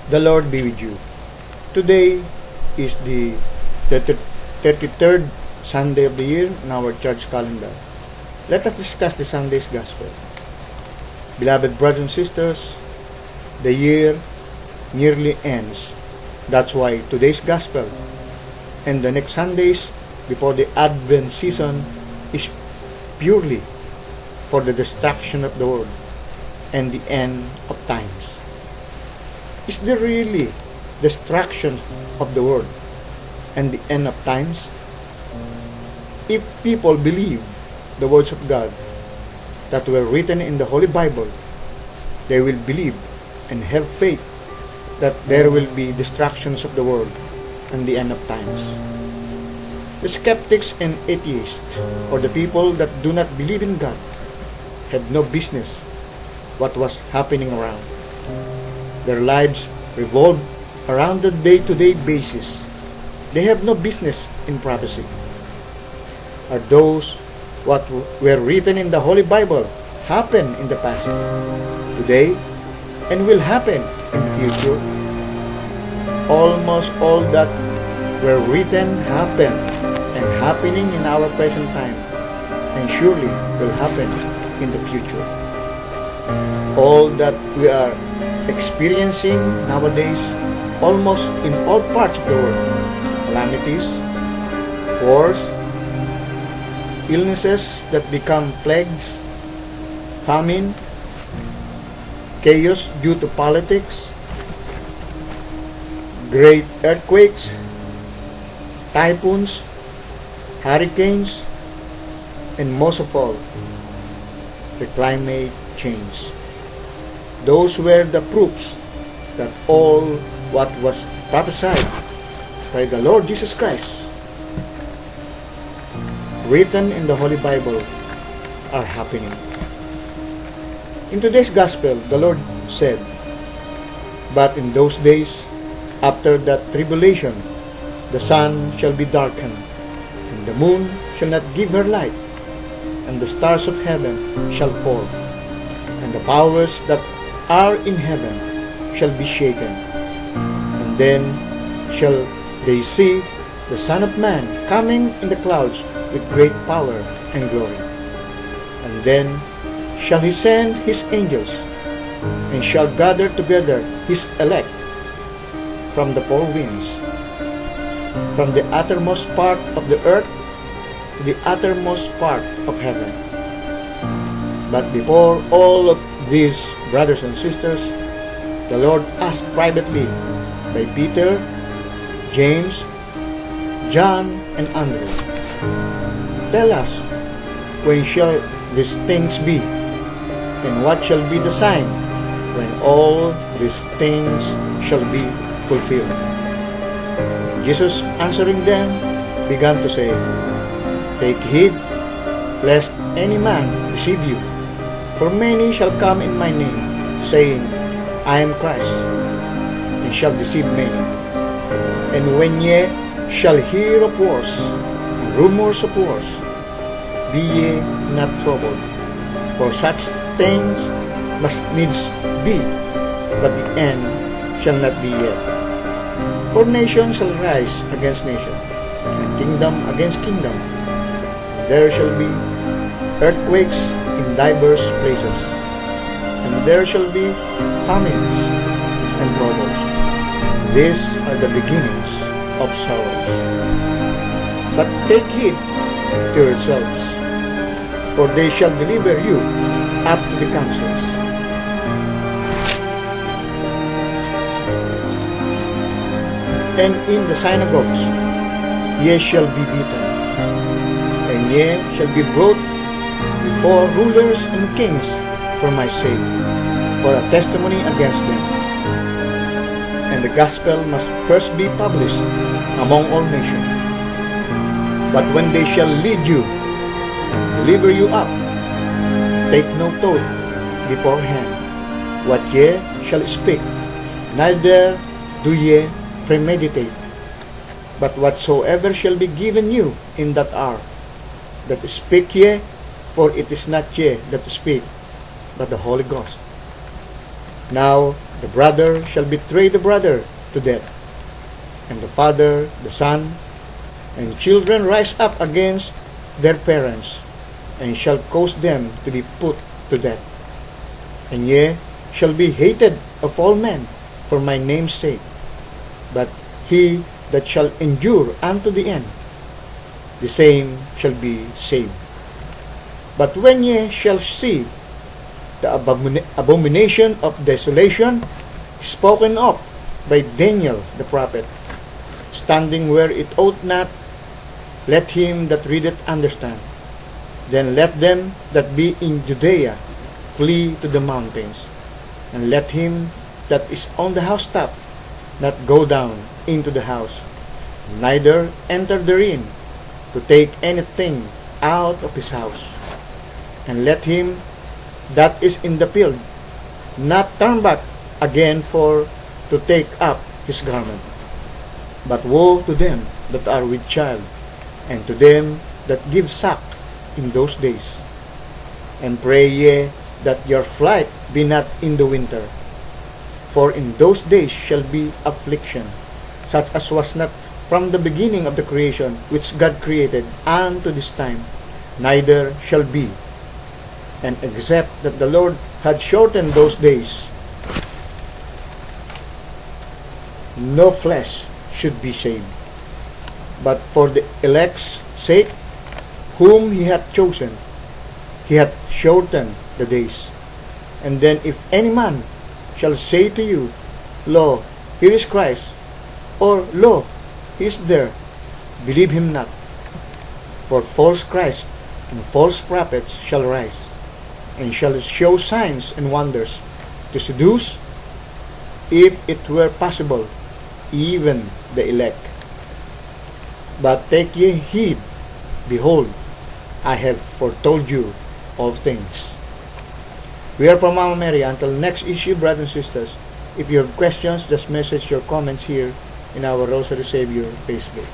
The Lord be with you. Today is the 33rd Sunday of the year in our church calendar. Let us discuss the Sunday's Gospel. Beloved brothers and sisters, the year nearly ends. That's why today's Gospel and the next Sundays before the Advent season is purely for the destruction of the world and the end of times. Is there really destruction of the world and the end of times? If people believe the words of God that were written in the Holy Bible, they will believe and have faith that there will be destructions of the world and the end of times. The skeptics and atheists, or the people that do not believe in God, have no business what was happening around. Their lives revolve around the day-to-day basis. They have no business in prophecy. Are those what were written in the Holy Bible happen in the past, today, and will happen in the future? Almost all that were written happen and happening in our present time, and surely will happen in the future. All that we are experiencing nowadays, almost in all parts of the world, calamities, wars, illnesses that become plagues, famine, chaos due to politics, great earthquakes, typhoons, hurricanes, and most of all, the climate change. Those were the proofs that all what was prophesied by the Lord Jesus Christ, written in the Holy Bible, are happening. In today's Gospel, the Lord said, "But in those days, after that tribulation, the sun shall be darkened, and the moon shall not give her light, and the stars of heaven shall fall, and the powers that are in heaven shall be shaken. And then shall they see the Son of Man coming in the clouds with great power and glory. And then shall he send his angels, and shall gather together his elect from the four winds, from the uttermost part of the earth to the uttermost part of heaven." But before all of these brothers and sisters, the Lord asked privately by Peter, James, John, and Andrew, "Tell us, when shall these things be? And what shall be the sign when all these things shall be fulfilled?" Jesus, answering them, began to say, "Take heed, lest any man deceive you. For many shall come in my name, saying, I am Christ, and shall deceive many. And when ye shall hear of wars, and rumors of wars, be ye not troubled, for such things must needs be, but the end shall not be yet. For nation shall rise against nation, and kingdom against kingdom. There shall be earthquakes in divers places, and there shall be famines and troubles. These are the beginnings of sorrows. But take heed to yourselves, for they shall deliver you up to the councils, and in the synagogues ye shall be beaten, and ye shall be brought before rulers and kings for my sake, for a testimony against them. And the gospel must first be published among all nations. But when they shall lead you and deliver you up, take no thought beforehand what ye shall speak, neither do ye premeditate, but whatsoever shall be given you in that hour, that speak ye, for it is not ye that speak, but the Holy Ghost. Now the brother shall betray the brother to death, and the father the son, and children rise up against their parents, and shall cause them to be put to death. And ye shall be hated of all men for my name's sake, but he that shall endure unto the end, the same shall be saved. But when ye shall see the abomination of desolation spoken of by Daniel the prophet, standing where it ought not, let him that readeth understand. Then let them that be in Judea flee to the mountains, and let him that is on the housetop not go down into the house, neither enter therein to take anything out of his house. And let him that is in the field not turn back again for to take up his garment. But woe to them that are with child, and to them that give suck in those days. And pray ye that your flight be not in the winter. For in those days shall be affliction, such as was not from the beginning of the creation which God created unto this time, neither shall be. And except that the Lord had shortened those days, no flesh should be saved. But for the elect's sake, whom he hath chosen, he hath shortened the days. And then if any man shall say to you, Lo, here is Christ, or Lo, he is there, believe him not. For false Christ and false prophets shall rise, and shall show signs and wonders, to seduce, if it were possible, even the elect. But take ye heed, behold, I have foretold you all things. We are from Mama Mary. Until next issue, brothers and sisters, if you have questions, just message your comments here in our Rosary Savior Facebook.